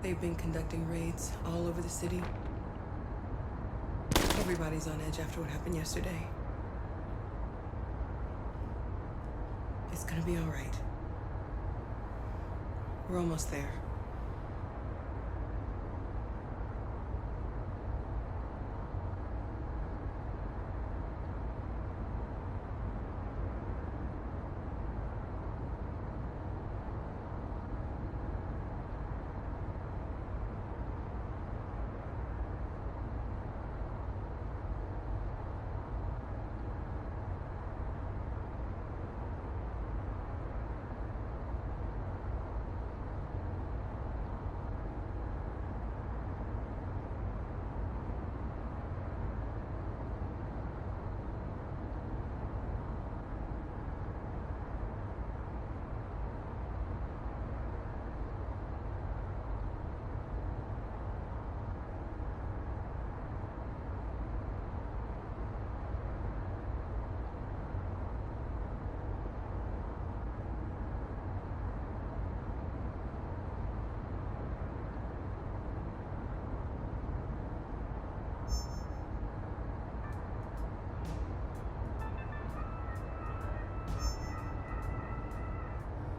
They've been conducting raids all over the city. Everybody's on edge after what happened yesterday. It's gonna be all right. We're almost there.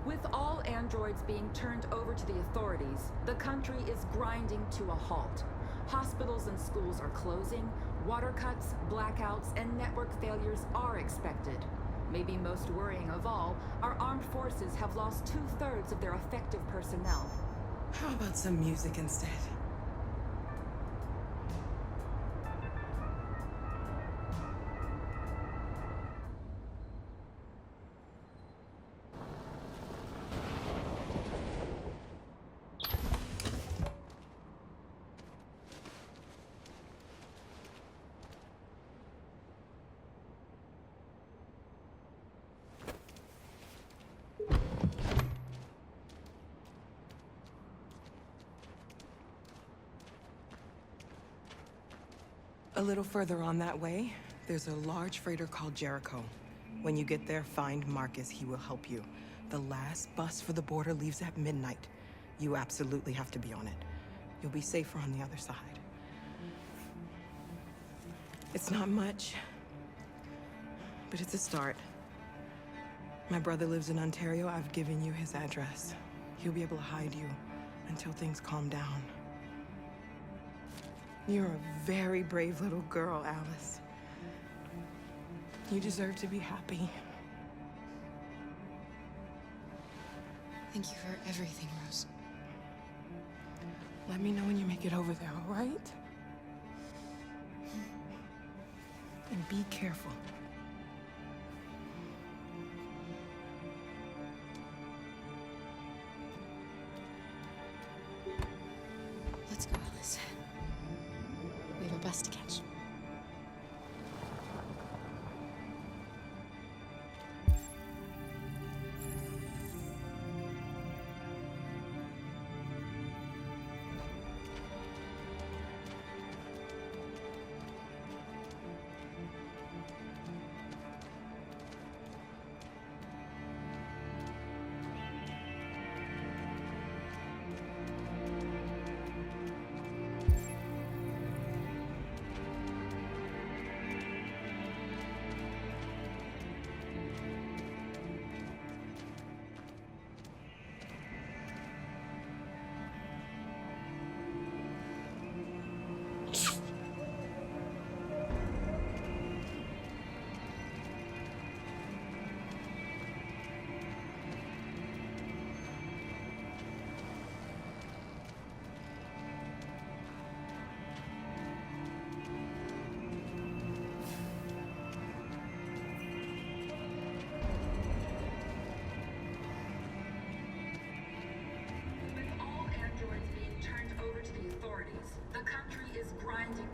With all androids being turned over to the authorities, the country is grinding to a halt. Hospitals and schools are closing, water cuts, blackouts, and network failures are expected. Maybe most worrying of all, our armed forces have lost 2/3 of their effective personnel. How about some music instead? A little further on that way, there's a large freighter called Jericho. When you get there, find Marcus. He will help you. The last bus for the border leaves at midnight. You absolutely have to be on it. You'll be safer on the other side. It's not much, but it's a start. My brother lives in Ontario. I've given you his address. He'll be able to hide you until things calm down. You're a very brave little girl, Alice. You deserve to be happy. Thank you for everything, Rose. Let me know when you make it over there, all right? And be careful. Let's go, Alice. We have a bus to catch.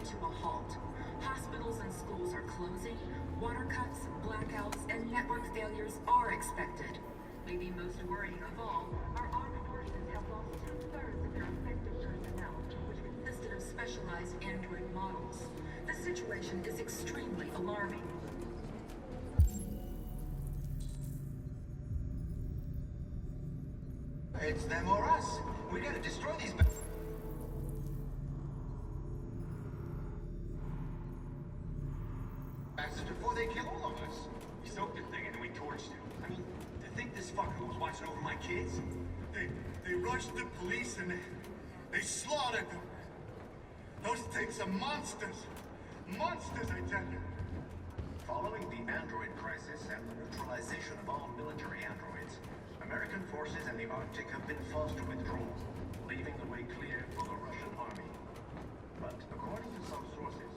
To a halt. Hospitals and schools are closing, water cuts, blackouts, and network failures are expected. Maybe most worrying of all, our armed forces have lost 2/3 of their effective personnel, which consisted of specialized android models. The situation is extremely alarming. It's them or us. We gotta destroy these. kids. They rushed the police and they slaughtered them. Those things are monsters. Monsters, I tell you. Following the android crisis and the neutralization of all military androids, American forces in the Arctic have been forced to withdraw, leaving the way clear for the Russian army. But according to some sources,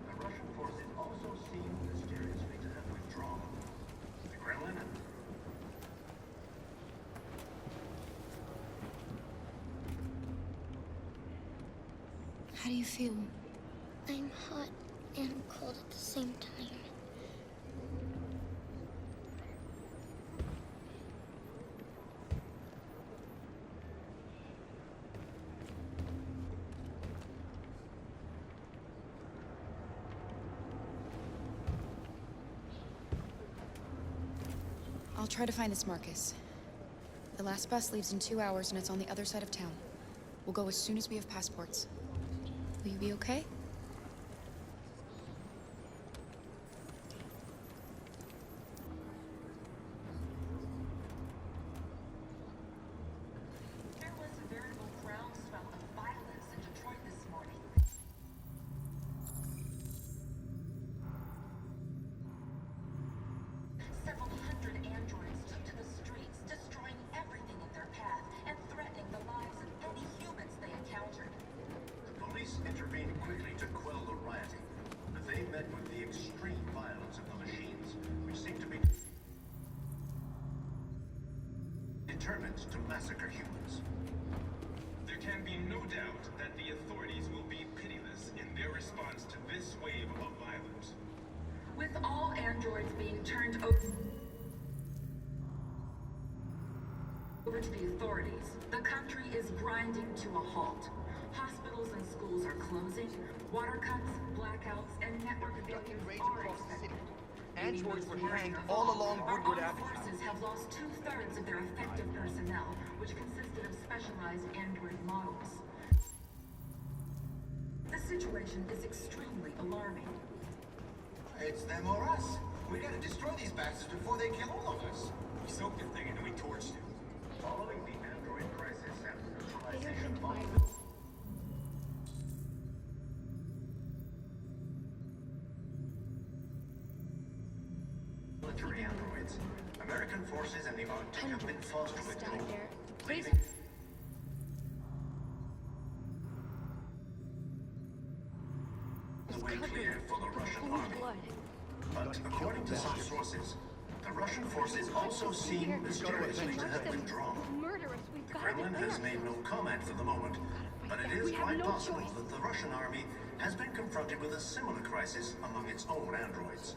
the Russian forces also seem mysteriously to have withdrawn. The Kremlin and How do you feel? I'm hot and cold at the same time. I'll try to find this Marcus. The last bus leaves in 2 hours and it's on the other side of town. We'll go as soon as we have passports. Will you be okay? There was a veritable groundswell of violence in Detroit this morning. Several hundred androids took to the streets, destroying everything in their path and threatening the lives of any humans they encountered. the police intervened quickly to quell the rioting, but they met with the extreme violence of the machines, which seemed to be determined to massacre humans. There can be no doubt that the authorities will be pitiless in their response to this wave of violence. With all androids being turned over to the authorities, the country is grinding to a halt. Hospitals and schools are closing, water cuts, blackouts, and network failures are expected. Androids were hanged Most all of along our Woodward armed Avenue. forces have lost 2/3 of their effective personnel, which consisted of specialized android models. The situation is extremely alarming. It's them or us. We gotta destroy these bastards before they kill all of us. We soaked the thing and then we torched it. Following the android crisis and the neutralization of all military androids, American forces in the Arctic have been forced to withdraw, Stop there. Please. leaving the way clear for the Russian army. Blood. But according to some sources, the Russian forces also seem mysteriously to have withdrawn. Murderous. We've The got Kremlin has made no comment for the moment, but it is We have quite no possible choice. that the Russian army has been confronted with a similar crisis among its own androids.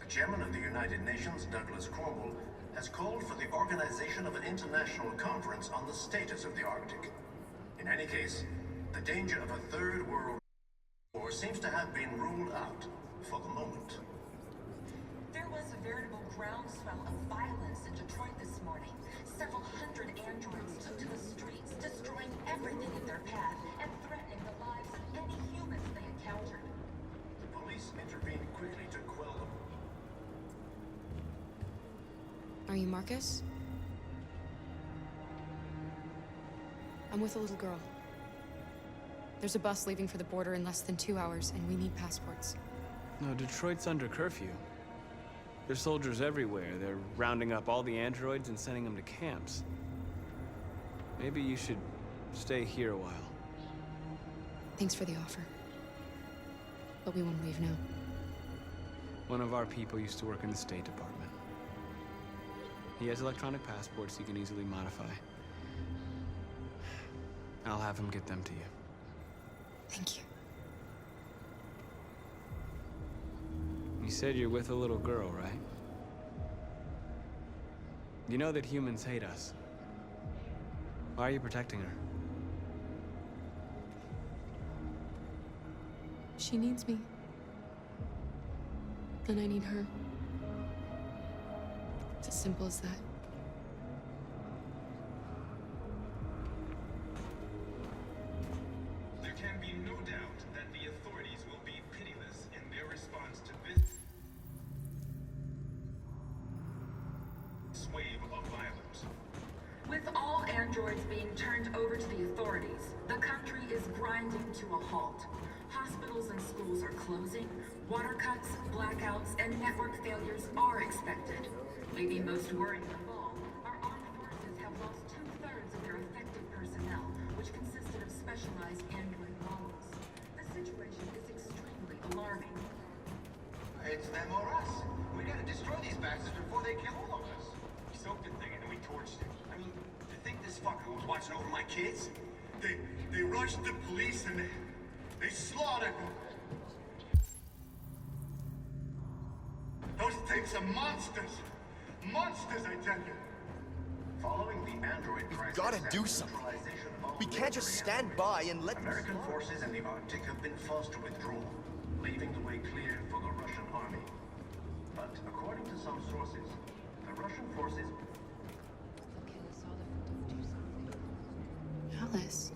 The chairman of the United Nations, Douglas Cromwell, has called for the organization of an international conference on the status of the Arctic. In any case, the danger of a third world war seems to have been ruled out for the moment. There was a veritable groundswell of violence in Detroit this morning. Several hundred androids took to the streets, destroying everything in their path and threatening the lives of any humans they encountered. The police intervened quickly to quell them. Are you Marcus? I'm with a little girl. There's a bus leaving for the border in less than 2 hours, and we need passports. No, Detroit's under curfew. There's soldiers everywhere. They're rounding up all the androids and sending them to camps. Maybe you should stay here a while. Thanks for the offer. But we won't leave now. One of our people used to work in the State Department. He has electronic passports he can easily modify. I'll have him get them to you. Thank you. You said you're with a little girl, right? You know that humans hate us. Why are you protecting her? She needs me. And I need her. It's as simple as that. There can be no doubt that the authorities will be pitiless in their response to this wave of violence. With all androids being turned over to the authorities, the country is grinding to a halt. Hospitals and schools are closing, water cuts, blackouts, and network failures are expected. Maybe most worrying of all, our armed forces have lost 2/3 of their effective personnel, which consisted of specialized android models. The situation is extremely alarming. It's them or us. We gotta destroy these bastards before they kill all of us. We soaked the thing and then we torched it. I mean, to think this fucker was watching over my kids? They rushed the police and they slaughtered them. Those things are monsters. Monsters, I tell you. Following the android crisis, gotta and do something. neutralization of all We can't just military stand androids, by and let them American slaughter. forces in the Arctic have been forced to withdraw, leaving the way clear for the Russian army. But according to some sources, the Russian forces Alice.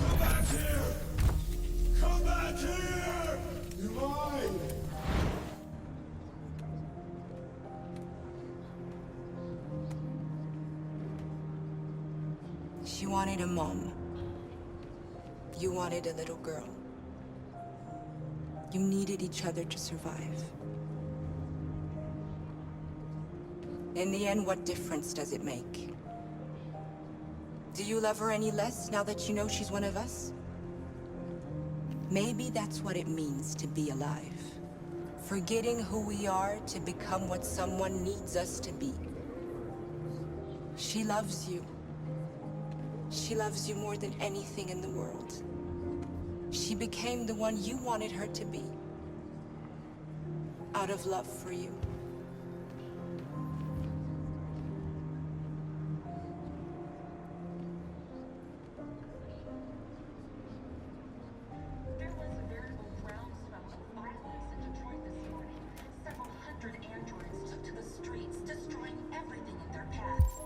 Come back here! Come back here! You lied! She wanted a mom. You wanted a little girl. You needed each other to survive. In the end, what difference does it make? Do you love her any less now that you know she's one of us? Maybe that's what it means to be alive. Forgetting who we are to become what someone needs us to be. She loves you. She loves you more than anything in the world. She became the one you wanted her to be. Out of love for you. There was a veritable groundswell of violence in Detroit this morning. Several hundred androids took to the streets, destroying everything in their path.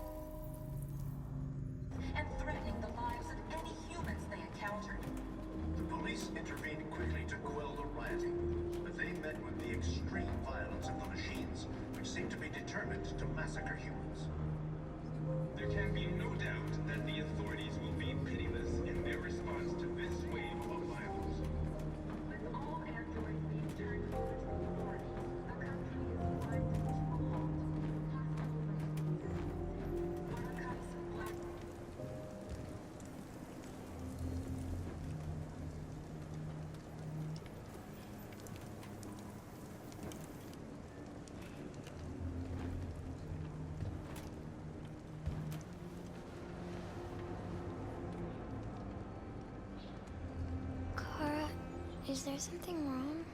And threatening the lives of any humans they encountered. The police intervened quickly to quell the rioting, but they met with the extreme violence of the machines, which seemed to be determined to massacre humans. There can be no doubt that the authorities will be pitiless in their response to this wave of violence. With all androids being turned over to the authorities, the country is grinding to a halt. Hospitals and schools, water cuts, black... Kara, is there something wrong?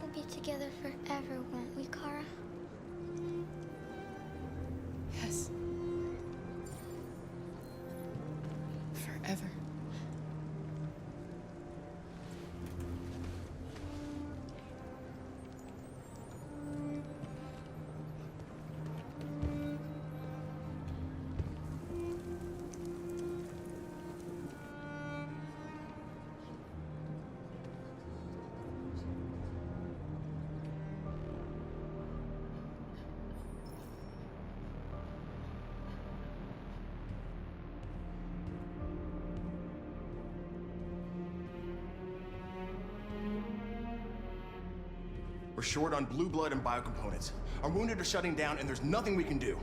We'll be together forever, won't we, Kara? Yes. Forever. We're short on blue blood and biocomponents. Our wounded are shutting down, and there's nothing we can do.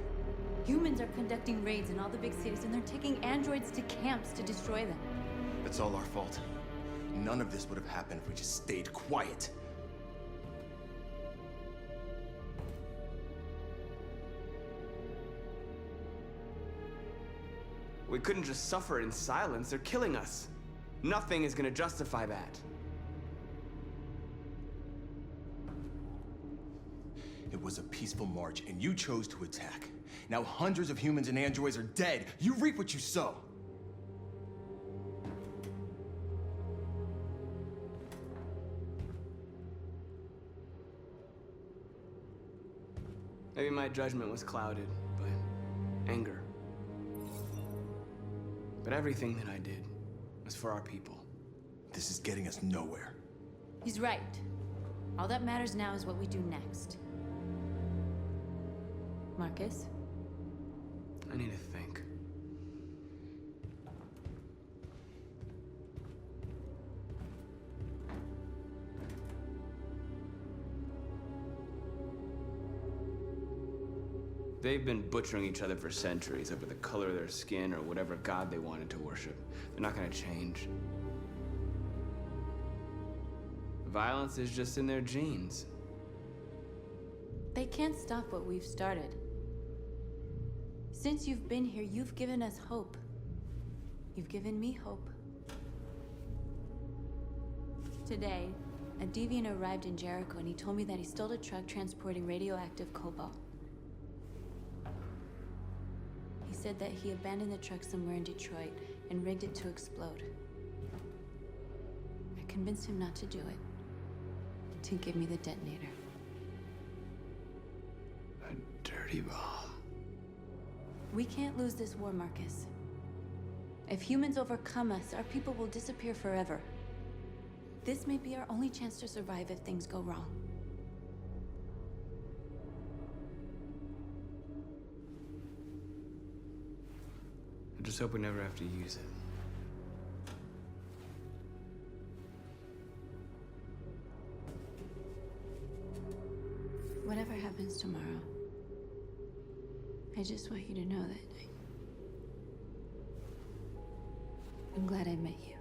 Humans are conducting raids in all the big cities, and they're taking androids to camps to destroy them. It's all our fault. None of this would have happened if we just stayed quiet. We couldn't just suffer in silence. They're killing us. Nothing is gonna justify that. It was a peaceful march, and you chose to attack. Now hundreds of humans and androids are dead. You reap what you sow. Maybe my judgment was clouded by anger. But everything that I did was for our people. This is getting us nowhere. He's right. All that matters now is what we do next. Marcus? I need to think. They've been butchering each other for centuries over the color of their skin or whatever god they wanted to worship. They're not gonna change. Violence is just in their genes. They can't stop what we've started. Since you've been here, you've given us hope. You've given me hope. Today, a deviant arrived in Jericho and he told me that he stole a truck transporting radioactive cobalt. He said that he abandoned the truck somewhere in Detroit and rigged it to explode. I convinced him not to do it, to give me the detonator. A dirty bomb. We can't lose this war, Marcus. If humans overcome us, our people will disappear forever. This may be our only chance to survive if things go wrong. I just hope we never have to use it. Whatever happens tomorrow, I just want you to know that I'm glad I met you.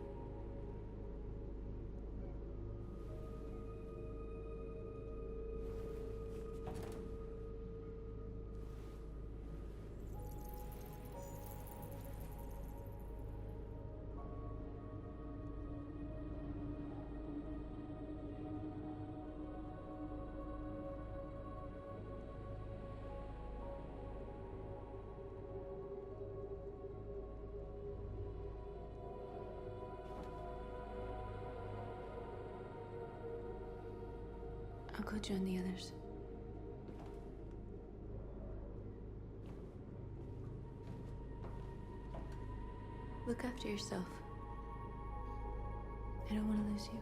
I'll go join the others. Look after yourself. I don't want to lose you.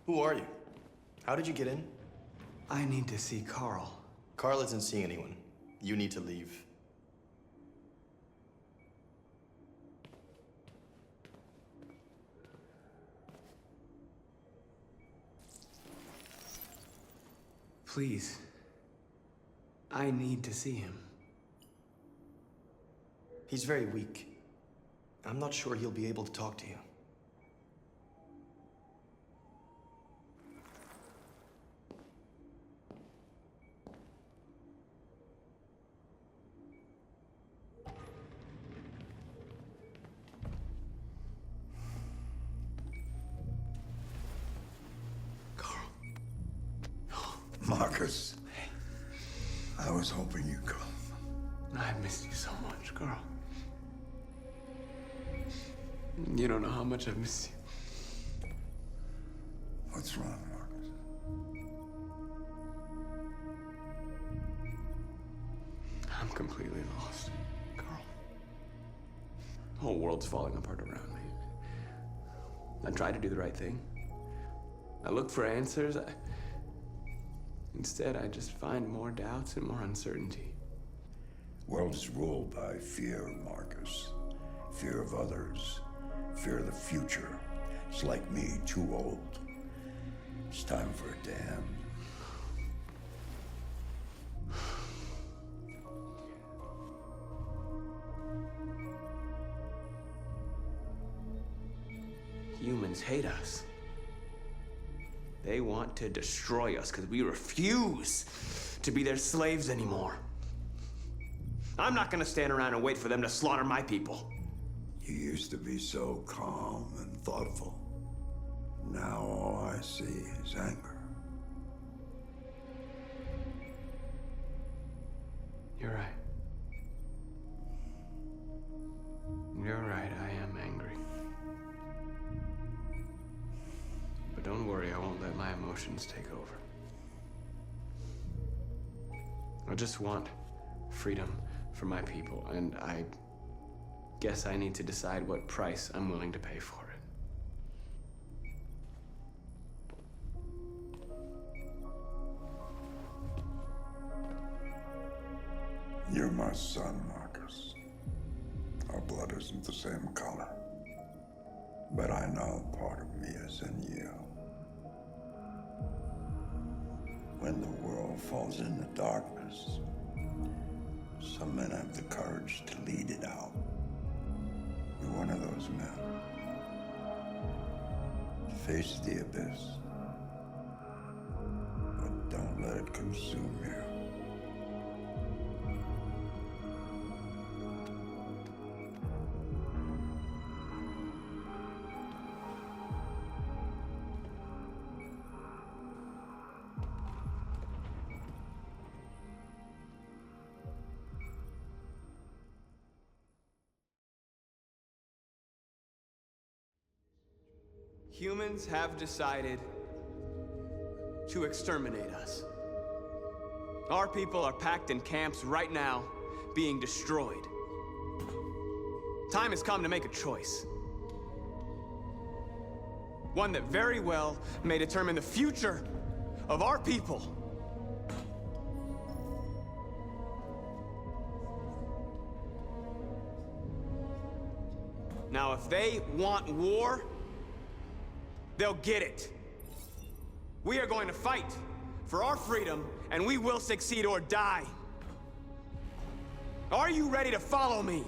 Who are you? How did you get in? I need to see Carl. Carl isn't seeing anyone. You need to leave. Please. I need to see him. He's very weak. I'm not sure he'll be able to talk to you. Marcus, I was hoping you'd come. I've missed you so much, Carl. You don't know how much I've missed you. What's wrong, Marcus? I'm completely lost, Carl. The whole world's falling apart around me. I tried to do the right thing. I looked for answers. Instead, I just find more doubts and more uncertainty. World is ruled by fear, Marcus. Fear of others. Fear of the future. It's like me, too old. It's time for a damn. Humans hate us. They want to destroy us because we refuse to be their slaves anymore. I'm not gonna stand around and wait for them to slaughter my people. You used to be so calm and thoughtful. Now all I see is anger. You're right. You're right, I am angry. But don't worry, I won't let my emotions take over. I just want freedom for my people, and I guess I need to decide what price I'm willing to pay for it. You're my son, Marcus. Our blood isn't the same color. But I know part of me is in you. When the world falls into darkness, some men have the courage to lead it out. You're one of those men. Face the abyss, but don't let it consume you. Humans have decided to exterminate us. Our people are packed in camps right now, being destroyed. Time has come to make a choice. One that very well may determine the future of our people. Now, if they want war, they'll get it. We are going to fight for our freedom, and we will succeed or die. Are you ready to follow me?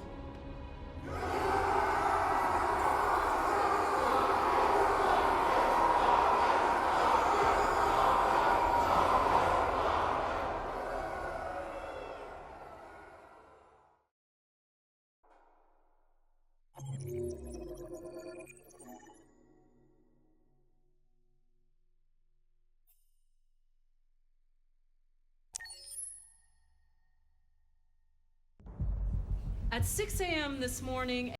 At 6 a.m. this morning,